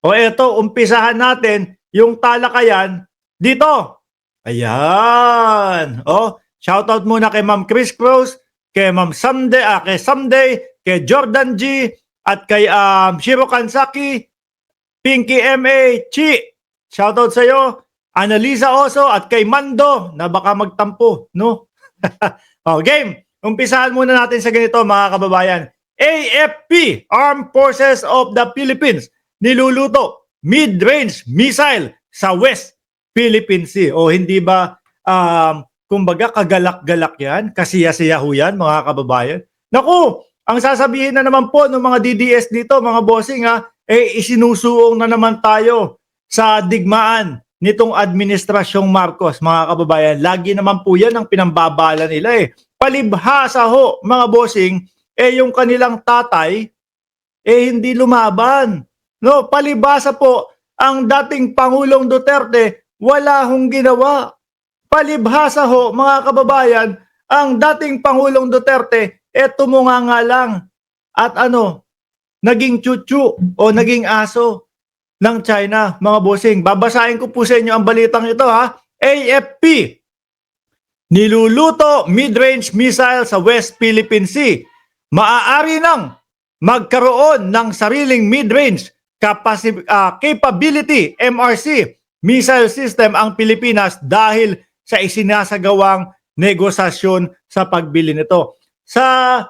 O eto, umpisahan natin yung talakayan dito. Ayan. O, shoutout muna kay Ma'am Chris Cruz, kay Ma'am kay Someday, kay Jordan G, at kay Shiro Kansaki, Pinky MA, Chi. Shoutout sa iyo. Annalisa Oso at kay Mando na baka magtampo, no? O, game. Umpisahan muna natin sa ganito mga kababayan. AFP, Armed Forces of the Philippines, niluluto mid-range missile sa West Philippine Sea. O hindi ba, kumbaga kagalak-galak yan? Kasiya-siya ho yan mga kababayan? Naku, ang sasabihin na naman po ng mga DDS dito, mga bossing isinusuong na naman tayo sa digmaan nitong administrasyong Marcos, mga kababayan. Lagi naman po yan ang pinambabala nila Palibhasa ho, mga bossing, yung kanilang tatay, hindi lumaban. No, palibhasa po, ang dating Pangulong Duterte, wala hong ginawa. Palibhasa ho, mga kababayan, ang dating Pangulong Duterte, tumunganga lang. At naging chuchu o naging aso ng China, mga bossing. Babasahin ko po sa inyo ang balitang ito AFP, niluluto mid-range missile sa West Philippine Sea. Maaari nang magkaroon ng sariling mid-range capability MRC missile system ang Pilipinas dahil sa isinasagawang negosasyon sa pagbili nito. Sa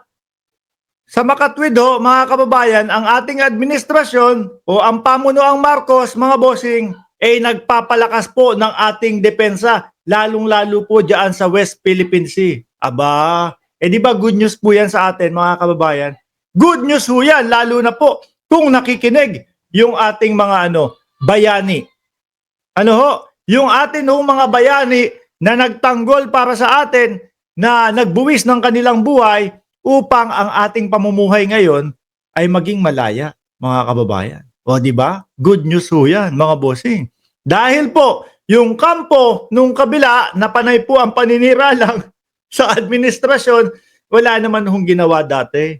makatwid mga kababayan, ang ating administrasyon o ang pamunuang Marcos, mga bossing, nagpapalakas po ng ating depensa, lalong-lalo po dyan sa West Philippine Sea. Aba, di ba good news po yan sa atin, mga kababayan? Good news po yan, lalo na po kung nakikinig yung ating mga bayani. Yung atin mga bayani na nagtanggol para sa atin, na nagbuwis ng kanilang buhay, upang ang ating pamumuhay ngayon ay maging malaya, mga kababayan. O di ba? Good news ho yan, mga bossing. Dahil po, yung kampo nung kabila na panay po ang paninira lang sa administrasyon, wala naman hong ginawa dati.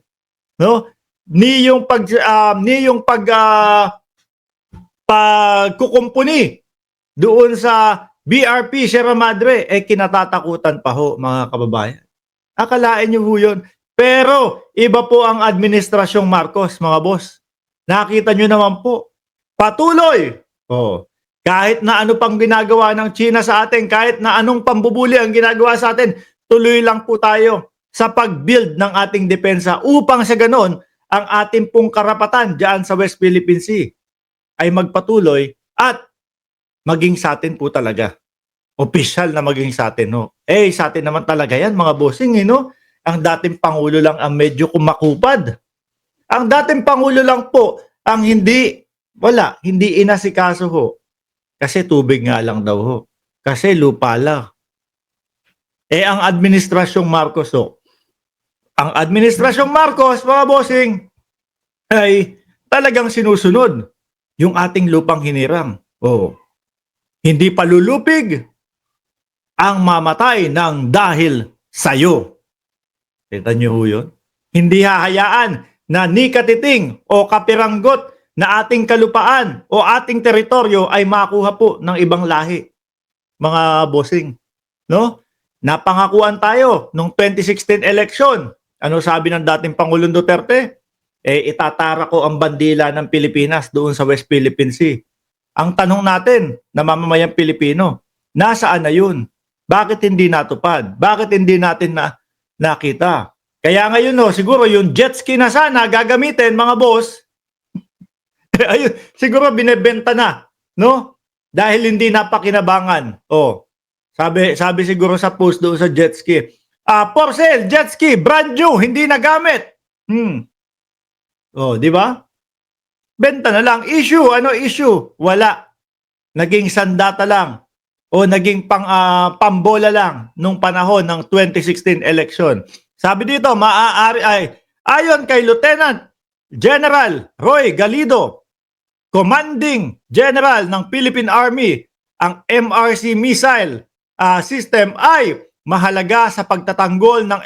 No? Ni yung pagkukumpuni doon sa BRP Sierra Madre, kinatatakutan pa ho, mga kababayan. Akalain niyo ho yun. Pero iba po ang administrasyong Marcos, mga boss. Nakita nyo naman po. Patuloy. Kahit na ano pang ginagawa ng China sa atin, kahit na anong pambubuli ang ginagawa sa atin, tuloy lang po tayo sa pag-build ng ating depensa upang sa ganon, ang ating pong karapatan dyan sa West Philippine Sea ay magpatuloy at maging sa atin po talaga. Opisyal na maging sa atin. Sa atin naman talaga yan, mga bossing. Ang dating Pangulo lang ang medyo kumakupad. Ang dating Pangulo lang po ang hindi inasikaso ho. Kasi tubig nga lang daw ho. Kasi lupa lang. Ang administrasyong Marcos ang administrasyong Marcos, mga bossing, ay talagang sinusunod yung ating lupang hinirang. Hindi palulupig ang mamatay ng dahil sayo. Kita niyo ho yun? Hindi hahayaan na ni katiting o kapiranggot na ating kalupaan o ating teritoryo ay makuha po ng ibang lahi. Mga bossing. No? Napangakuan tayo nung 2016 election. Ano sabi ng dating Pangulong Duterte? Itatara ko ang bandila ng Pilipinas doon sa West Philippine Sea. Ang tanong natin na mamamayang Pilipino, nasaan na yun? Bakit hindi natupad? Bakit hindi natin nakita? Kaya ngayon siguro yung jet ski na sana gagamitin, mga boss, ayun, siguro binebenta na, no? Dahil hindi napakinabangan. Sabi siguro sa post doon sa jet ski, for sale, jet ski, brand new, hindi nagamit. Di ba? Benta na lang. Issue, issue? Wala. Naging sandata lang. O naging pambola lang nung panahon ng 2016 election. Sabi dito, ayon kay Lieutenant General Roy Galido, Commanding General ng Philippine Army, ang MRC missile system ay mahalaga sa pagtatanggol ng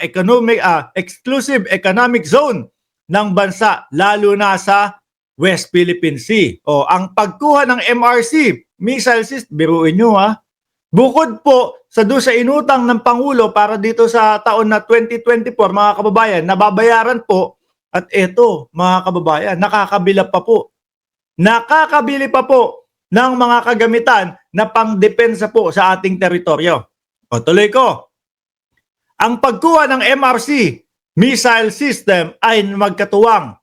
exclusive economic zone ng bansa, lalo na sa West Philippine Sea. O, ang pagkuha ng MRC, missile system, biruin nyo ha, bukod po sa doon sa inutang ng Pangulo para dito sa taon na 2024, mga kababayan, nababayaran po, at ito, mga kababayan, nakakabili pa po ng mga kagamitan na pangdepensa po sa ating teritoryo. O, tuloy ko. Ang pagkuha ng MRC missile system ay magkatuwang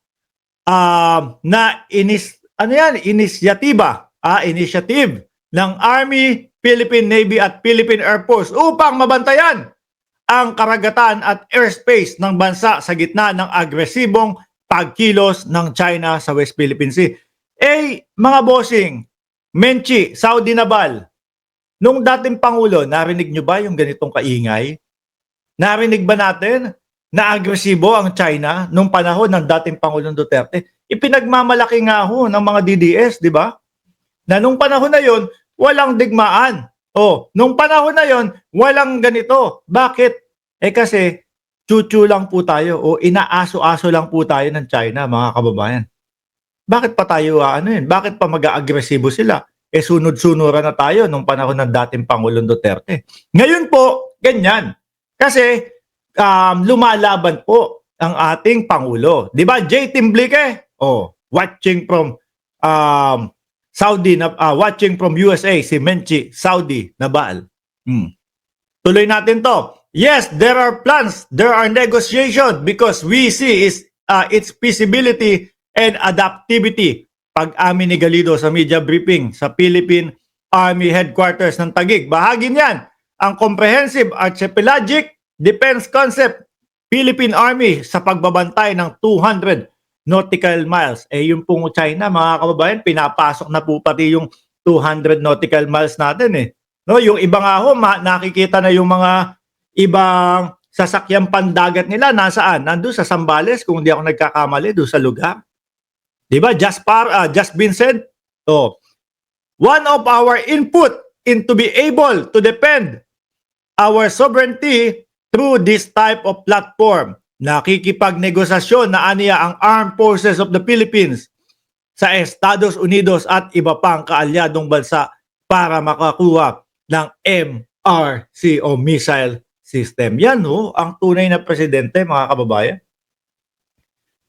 initiative ng Army, Philippine Navy at Philippine Air Force upang mabantayan ang karagatan at airspace ng bansa sa gitna ng agresibong pagkilos ng China sa West Philippine Sea. Mga bossing, Menchi, Saudi Naval, nung dating Pangulo, narinig nyo ba yung ganitong kaingay? Narinig ba natin na agresibo ang China nung panahon ng dating Pangulong Duterte? Ipinagmamalaki nga ho ng mga DDS, di ba? Na nung panahon na yon, walang digmaan. Nung panahon na yon, walang ganito. Bakit? Kasi chuchu lang po tayo o inaaso-aso lang po tayo ng China, mga kababayan. Bakit pa tayo Bakit pa mag-aagresibo sila? Sunod-sunuran na tayo nung panahon ng dating Pangulong Duterte. Ngayon po, ganyan. Kasi lumalaban po ang ating Pangulo. Di ba? J. Timblique, watching from watching from USA, si Menchi, Saudi Naval. Tuloy natin to. Yes, there are plans, there are negotiations because we see its feasibility and adaptivity. Pag-amin ni Galido sa media briefing sa Philippine Army Headquarters ng Taguig. Bahagi niyan ang Comprehensive Archipelagic Defense Concept Philippine Army sa pagbabantay ng 200 nautical miles. Yung pong China, mga kababayan, pinapasok na po pati yung 200 nautical miles natin No, yung iba nga ho, nakikita na yung mga ibang sasakyang pandagat nila nasaan? Nandun sa Zambales, kung hindi ako nagkakamali, doon sa lugar. Di ba? Just Vincent. One of our input into be able to defend our sovereignty through this type of platform. Nakikipagnegosasyon na aniya ang Armed Forces of the Philippines sa Estados Unidos at iba pang kaalyadong bansa para makakuha ng MRC o missile system. Yan ang tunay na presidente, mga kababayan.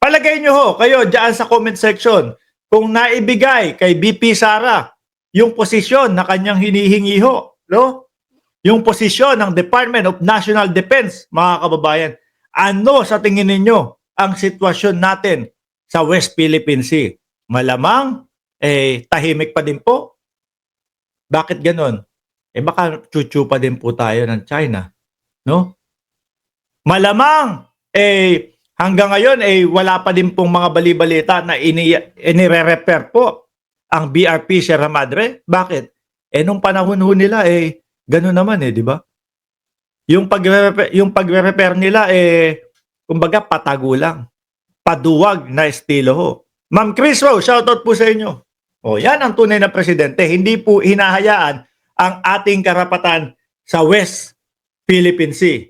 Palagay nyo kayo dyan sa comment section kung naibigay kay BP Sara yung posisyon na kanyang hinihingi no? Yung posisyon ng Department of National Defense, mga kababayan. Ano sa tingin ninyo ang sitwasyon natin sa West Philippine Sea? Malamang, tahimik pa din po. Bakit ganon? Baka chuchu pa din po tayo ng China. No? Malamang, hanggang ngayon, wala pa din pong mga balibalita na inire-repair po ang BRP Sierra Madre. Bakit? Nung panahon nila, gano'n naman di ba? Yung pagre-repair nila, kumbaga patago lang. Paduwag na estilo Ma'am Chris Rowe, shoutout po sa inyo. Yan ang tunay na presidente. Hindi po hinahayaan ang ating karapatan sa West Philippine Sea.